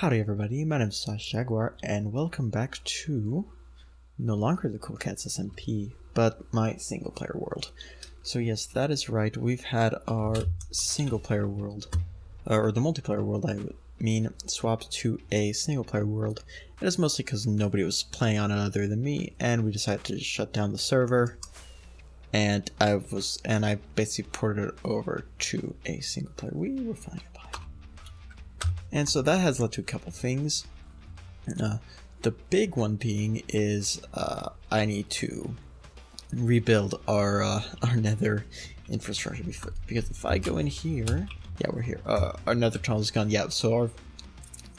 Howdy everybody, my name is Jaguar, and welcome back to no longer the Cool Cats SMP, but my single player world. So yes, that is right, we've had our single player world, or the multiplayer world I mean, swapped to a single player world. It is mostly because nobody was playing on it other than me, and we decided to just shut down the server, and I basically ported it over to a single player. We were fine. And so that has led to a couple things. The big one being is I need to rebuild our nether infrastructure, because if I go in here, yeah, we're here. Our nether tunnel is gone. Yeah, so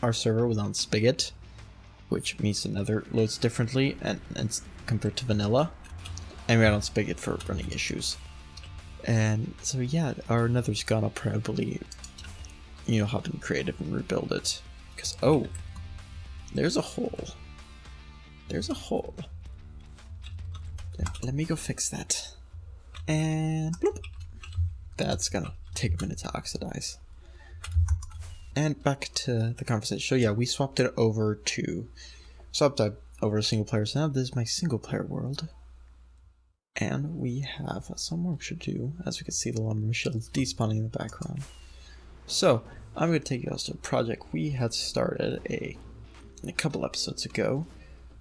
our server was on Spigot, which means the nether loads differently and compared to vanilla, and we're on Spigot for running issues. And so yeah, our nether's gone. I'll probably hop in creative and rebuild it. Because, oh, there's a hole. There's a hole. Let me go fix that. And bloop. That's gonna take a minute to oxidize. And back to the conversation. So yeah, we swapped it over to a single player. So now this is my single player world. And we have some work to do. As we can see, the lumber machine is despawning in the background. So, I'm going to take you guys to a project we had started a couple episodes ago,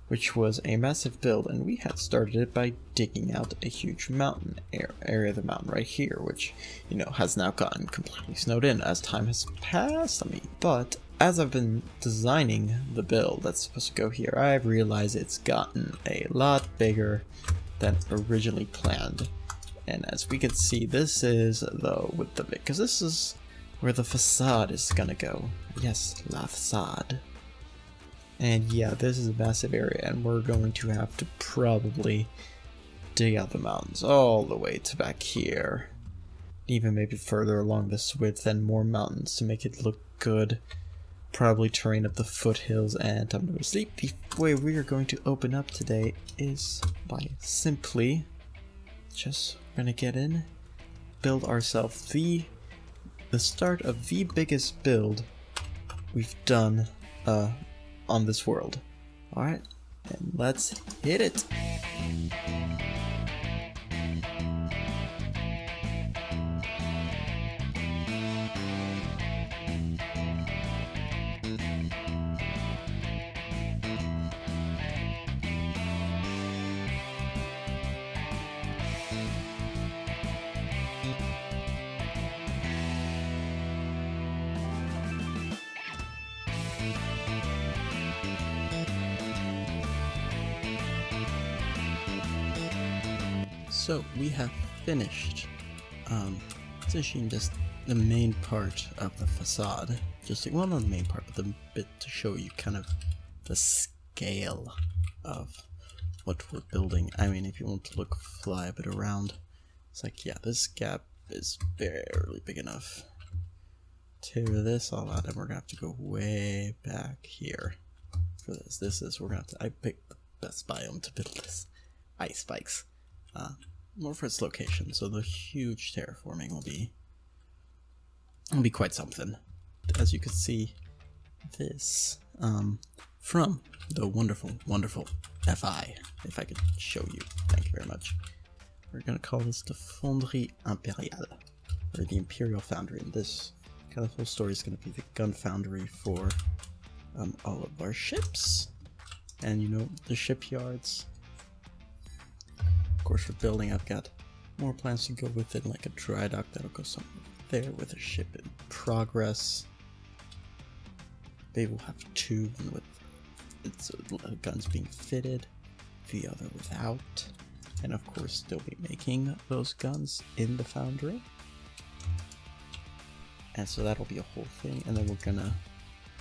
which was a massive build, and we had started it by digging out a huge mountain area of the mountain right here, which, has now gotten completely snowed in as time has passed on me. But as I've been designing the build that's supposed to go here, I've realized it's gotten a lot bigger than originally planned. And as we can see, this is because this is where the facade is gonna go. Yes, la facade. And yeah, this is a massive area, and we're going to have to probably dig out the mountains all the way to back here. Even maybe further along this width and more mountains to make it look good. Probably terrain up the foothills, and I'm gonna sleep. The way we are going to open up today is by simply just gonna get in, build ourselves the start of the biggest build we've done on this world. Alright, and let's hit it! So we have finished finishing just the main part of the facade. Well, not the main part, but the bit to show you kind of the scale of what we're building. I mean, if you want to fly a bit around, it's like, yeah, this gap is barely big enough to this all out, and we're gonna have to go way back here for this. I picked the best biome to build this. Ice spikes. More for its location, so the huge terraforming will be quite something. As you can see, this from the wonderful FI, if I could show you, thank you very much. We're gonna call this the Foundry Impériale, or the Imperial Foundry, and this kind of whole story is gonna be the gun foundry for all of our ships, and the shipyards. Of course, for building, I've got more plans to go with it, like a dry dock that'll go somewhere there with a ship in progress. They will have two, one with its guns being fitted, the other without, and of course they'll be making those guns in the foundry. And so that'll be a whole thing, and then we're gonna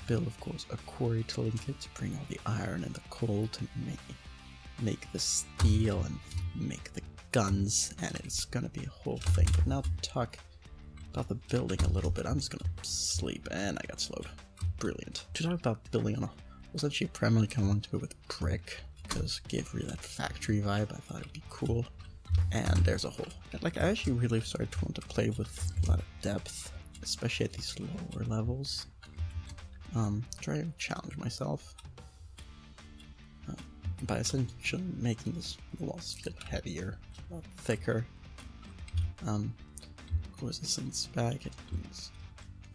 build, of course, a quarry to link it to bring all the iron and the coal to make the steel and make the guns, and it's gonna be a whole thing. But now to talk about the building a little bit, I'm just gonna sleep, and I got slowed. Brilliant. To talk about building on was actually primarily kind of wanted to go with brick, because it gave really that factory vibe. I thought it'd be cool. And there's a hole. I actually really started to want to play with a lot of depth, especially at these lower levels. try to challenge myself by essentially making this walls feel heavier, thicker. Of course, since back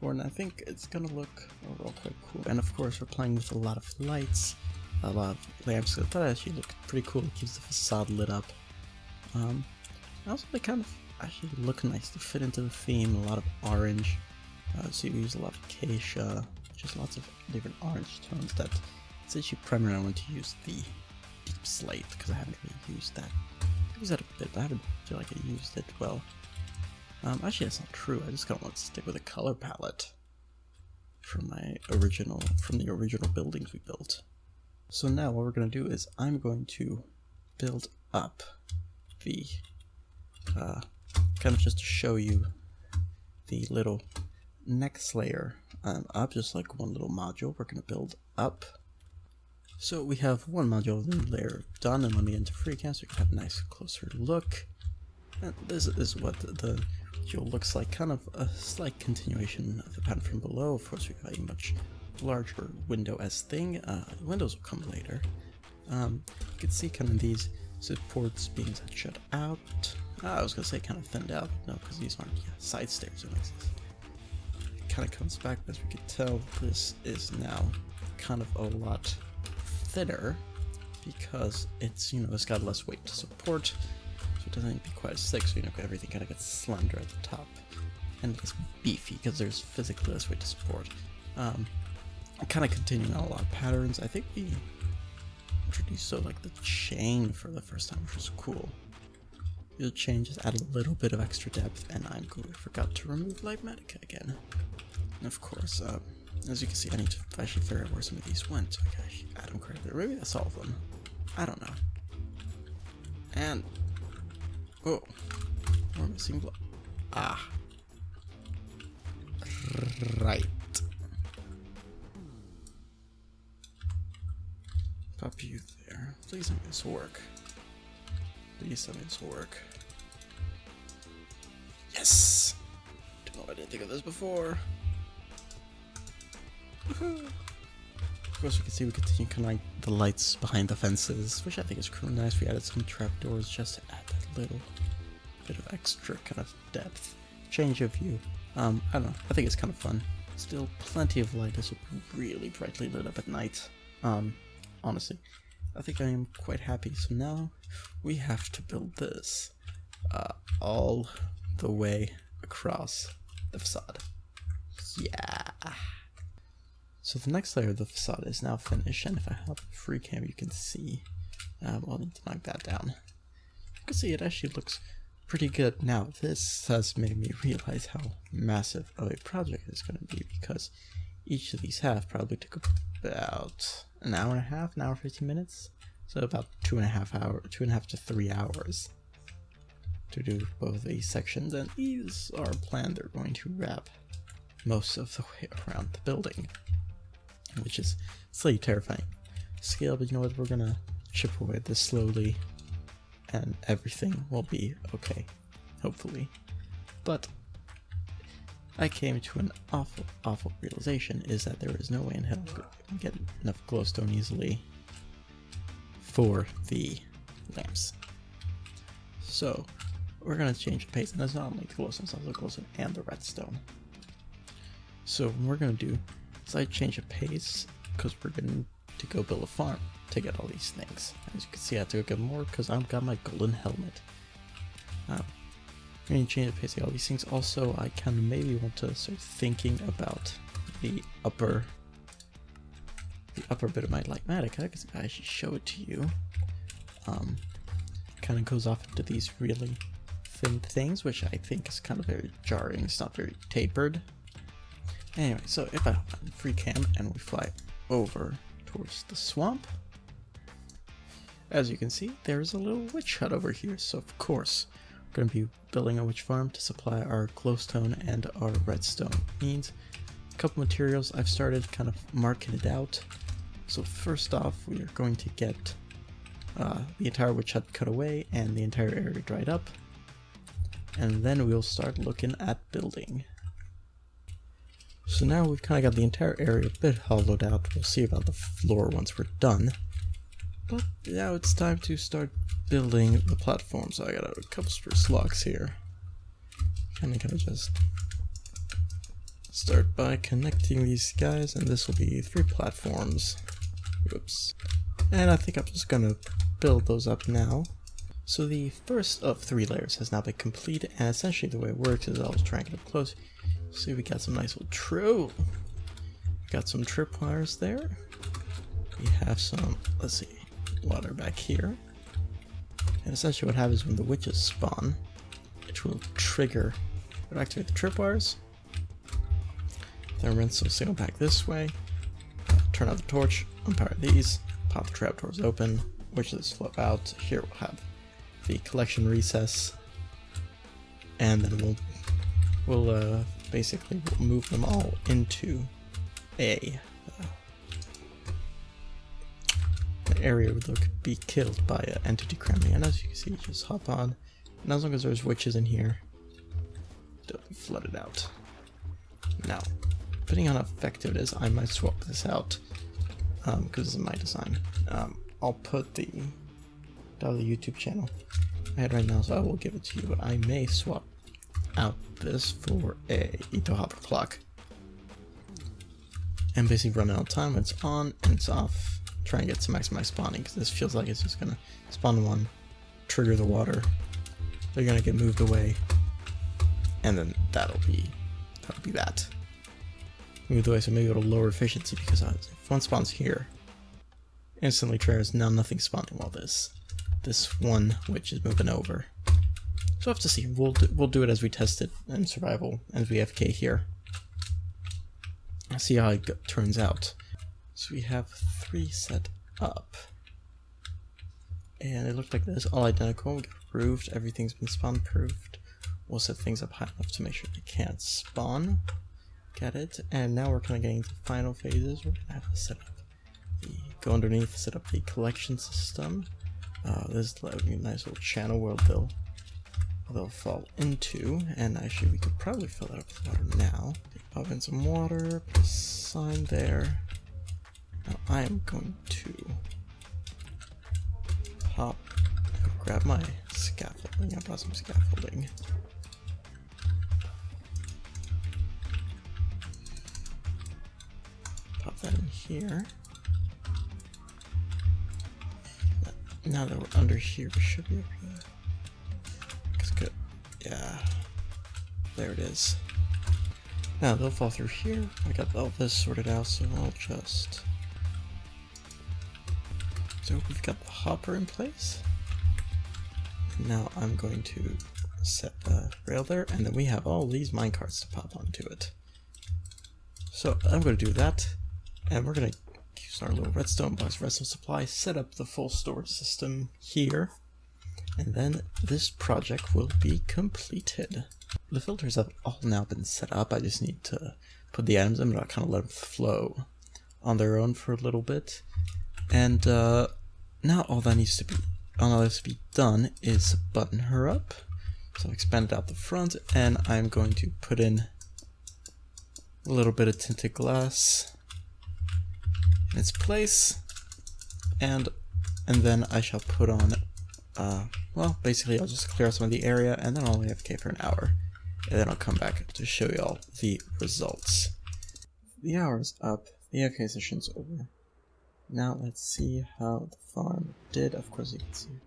and I think it's gonna look overall quite cool. And of course, we're playing with a lot of lights, a lot of lamps. That actually look pretty cool. It keeps the facade lit up. Also, they kind of actually look nice to fit into the theme. A lot of orange. So we use a lot of acacia, just lots of different orange tones. That it's actually primarily I want to use the deep slate because I haven't really used that. I used that a bit, but I haven't feel like I used it well. Actually, that's not true. I just kind of want to stick with a color palette from the original buildings we built. So now what we're going to do is I'm going to build up the kind of just to show you the little next layer up, just like one little module we're going to build up. So we have one module layer done, and let me get into FreeCam so you can have a nice closer look. And this is what the module looks like, kind of a slight continuation of the pattern from below. Of course, we have a much larger window-esque thing. Windows will come later. You can see kind of these supports being shut out. I was gonna say kind of thinned out, no, because these aren't side stairs. It kind of comes back, as we can tell. This is now kind of a lot thinner because it's it's got less weight to support, so it doesn't need to be quite as thick. So everything kind of gets slender at the top, and it gets beefy because there's physically less weight to support. Kind of continuing on a lot of patterns. I think we introduced like the chain for the first time, which was cool. The chain just added a little bit of extra depth, and I forgot to remove Lightmatic again. And of course, as you can see, I need to actually figure out where some of these went, so I can actually add them correctly. Maybe that's all of them. I don't know. And oh, we're missing blood. Ah, right. Pop you there. Please tell me this will work. Please tell me this will work. Yes! Don't know, I didn't think of this before. Of course, we can see we continue connect the lights behind the fences, which I think is really nice. We added some trapdoors just to add that little bit of extra kind of depth. Change of view. I don't know. I think it's kind of fun. Still plenty of light. This will be really brightly lit up at night. Honestly, I think I am quite happy. So now we have to build this all the way across the facade. Yeah. So the next layer of the facade is now finished, and if I have a free cam, you can see. I'll need to knock that down. You can see it actually looks pretty good. Now this has made me realize how massive of a project it's going to be, because each of these probably took about an hour and a half, an hour 15 minutes, so about 2.5 to 3 hours to do both of these sections, and these are planned. They're going to wrap most of the way around the building, which is slightly terrifying scale, but you know what, we're gonna chip away at this slowly and everything will be okay, hopefully. But I came to an awful realization, is that there is no way in hell to get enough glowstone easily for the lamps. So we're going to change the pace, and that's not only the glowstone, it's also the glowstone and the redstone. So what we're going to do is I change the pace, because we're going to go build a farm to get all these things. As you can see, I have to go get more because I've got my golden helmet. I'm going to change the pace to all these things. Also, I kind of maybe want to start thinking about the upper bit of my Lightmatic. I can actually show it to you. Kind of goes off into these really thin things, which I think is kind of very jarring. It's not very tapered. Anyway, so if I hop on free cam and we fly over towards the swamp, as you can see, there's a little witch hut over here. So of course, we're going to be building a witch farm to supply our glowstone and our redstone. Needs a couple materials. I've started kind of marking it out. So first off, we are going to get the entire witch hut cut away and the entire area dried up, and then we'll start looking at building. So now we've kind of got the entire area a bit hollowed out. We'll see about the floor once we're done. But now it's time to start building the platform. So I got a couple spruce logs here. Kind of just start by connecting these guys, and this will be 3 platforms. Whoops. And I think I'm just gonna build those up now. So the first of 3 layers has now been completed, and essentially the way it works is I'll just try and get up close. See, we got some nice little got some tripwires there. We have some, let's see, water back here. And essentially what happens when the witches spawn, which will activate the tripwires. Then rinse some signal back this way. Turn out the torch, unpower these, pop the trapdoors open, witches flip out. Here we'll have the collection recess, and then we'll basically move them all into an area where they could be killed by an entity cramming. And as you can see, just hop on, and as long as there's witches in here, they'll be flooded out. Now, depending on how effective it is, I might swap this out because this is my design. I'll put the YouTube channel ahead right now, so I will give it to you, but I may swap out this for a Ito hopper clock and basically run it all the time when it's on and it's off. Try and get to maximize spawning, because this feels like it's just gonna spawn one, trigger the water, they're gonna get moved away, and then that'll be that. Moved away, so maybe it'll lower efficiency, because if one spawns here, instantly triggers, now nothing's spawning while this one witch is moving over. So we'll have to see. We'll do it as we test it in survival, as we FK here. See how it turns out. So we have 3 set up, and it looked like this, all identical. We got roofed, everything's been spawn proofed. We'll set things up high enough to make sure they can't spawn. Get it? And now we're kind of getting to final phases. We're gonna have to set up go underneath, set up the collection system. This is a nice little channel where they'll fall into, and actually we could probably fill that up with water now. Pop in some water, put a sign there. Now I am going to grab my scaffolding. I brought some scaffolding. Pop that in here. Now that we're under here, we should be able to... It's good. Yeah. There it is. Now they'll fall through here. I got all this sorted out, so I'll just... So we've got the hopper in place. Now I'm going to set the rail there, and then we have all these minecarts to pop onto it. So I'm going to do that, and we're going to use our little redstone box redstone supply, set up the full storage system here, and then this project will be completed. The filters have all now been set up. I just need to put the items in, but I'll kind of let them flow on their own for a little bit. And now all that needs to be done is button her up. So I've expanded out the front, and I'm going to put in a little bit of tinted glass in its place, and then I shall put on well, basically I'll just clear out some of the area, and then I'll AFK for an hour, and then I'll come back to show you all the results. The hour's up, the AFK session's over. Now let's see how the farm did. Of course you can see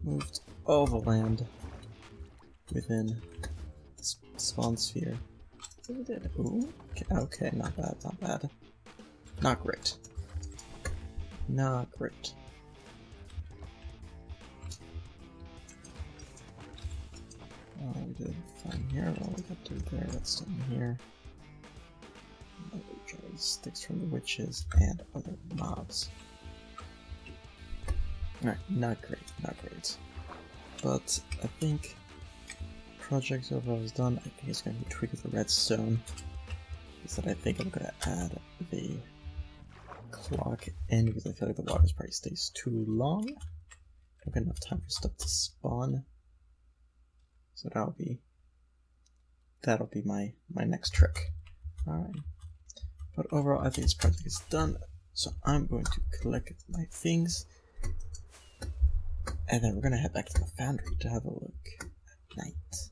moved all the land within the spawn sphere. So we did. Ooh, okay, not bad, not bad. Not great. Not great. We did fine here. Well, we got to do there. That's done here. Sticks from the witches and other mobs. Alright, not great, not great. But I think project overall is done. I think it's going to be tweaking the redstone. Is that I think I'm going to add the clock in because I feel like the water probably stays too long. Don't get enough time for stuff to spawn. So that'll be my next trick. Alright. But overall, I think this project is done. So I'm going to collect my things. And then we're going to head back to the Foundry to have a look at night.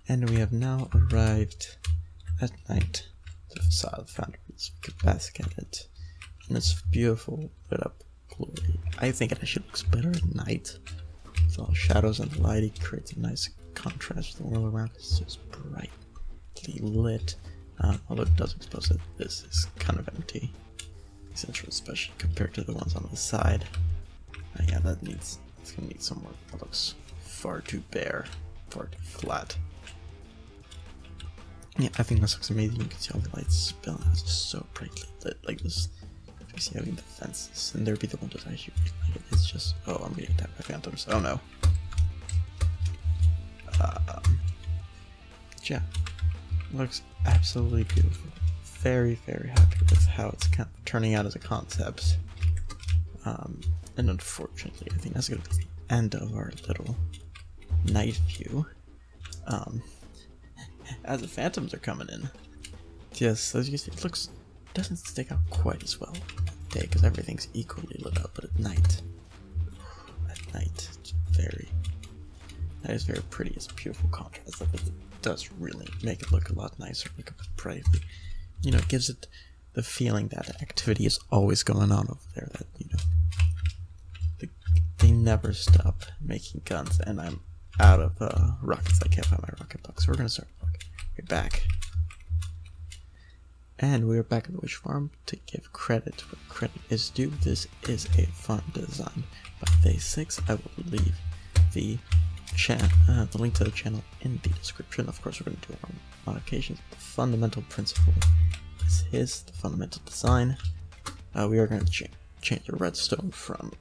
And we have now arrived at night to the facade of the Foundry. So we can bask at it in its beautiful lit up glory. I think it actually looks better at night. With all the shadows and the light, it creates a nice contrast with the world around. It's just brightly lit. Although it does expose that this is kind of empty. Essentially, especially compared to the ones on the side. Yeah, it's gonna need some work. That looks far too bare, far too flat. Yeah, I think this looks amazing. You can see all the lights spilling out. It's just so brightly lit. Like this, you see having the fences, and there'd be the windows I should light it. It's just, oh, I'm getting attacked by phantoms. Oh no. Yeah, looks absolutely beautiful. Very, very happy with how it's kind of turning out as a concept. And unfortunately, I think that's going to be the end of our little night view. As the phantoms are coming in. Yes, as you can see, it doesn't stick out quite as well at day because everything's equally lit up, but at night, it's that is very pretty. It's a beautiful contrast. It does really make it look a lot nicer, like brightly. You know, it gives it the feeling that activity is always going on over there. That, you know, they never stop making guns, and I'm out of rockets. I can't find my rocket box, so we're gonna start looking. We're back, and we're back at the Witch Farm to give credit where credit is due. This is a fun design by TheySix. I will leave the link to the channel in the description. Of course, we're going to do our modifications. The fundamental principle is the fundamental design. We are going to change the redstone from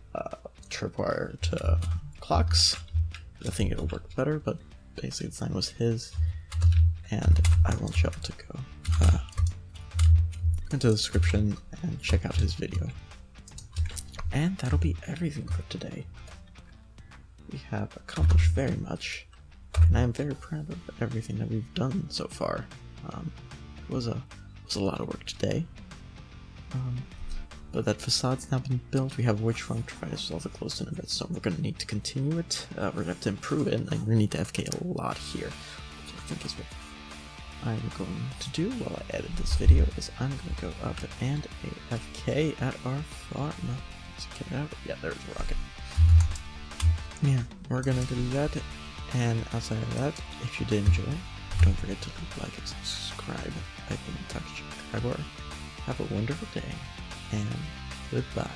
tripwire to clocks. I think it'll work better, but basically the design was his, and I want y'all to go into the description and check out his video. And that'll be everything for today. We have accomplished very much, and I am very proud of everything that we've done so far. It was a lot of work today, but that facade's now been built. We have Witch Farm to try to resolve the close-in redstone. We're going to need to continue it. We're going to have to improve it, and we're going to need to FK a lot here, which I think is what I'm going to do while I edit this video. Is I'm going to go up and AFK at our farm. No, let's get it out. Yeah, there's a rocket. Yeah, we're gonna do that, and outside of that, if you did enjoy, don't forget to like and subscribe. I've been in touch. Have a wonderful day, and goodbye.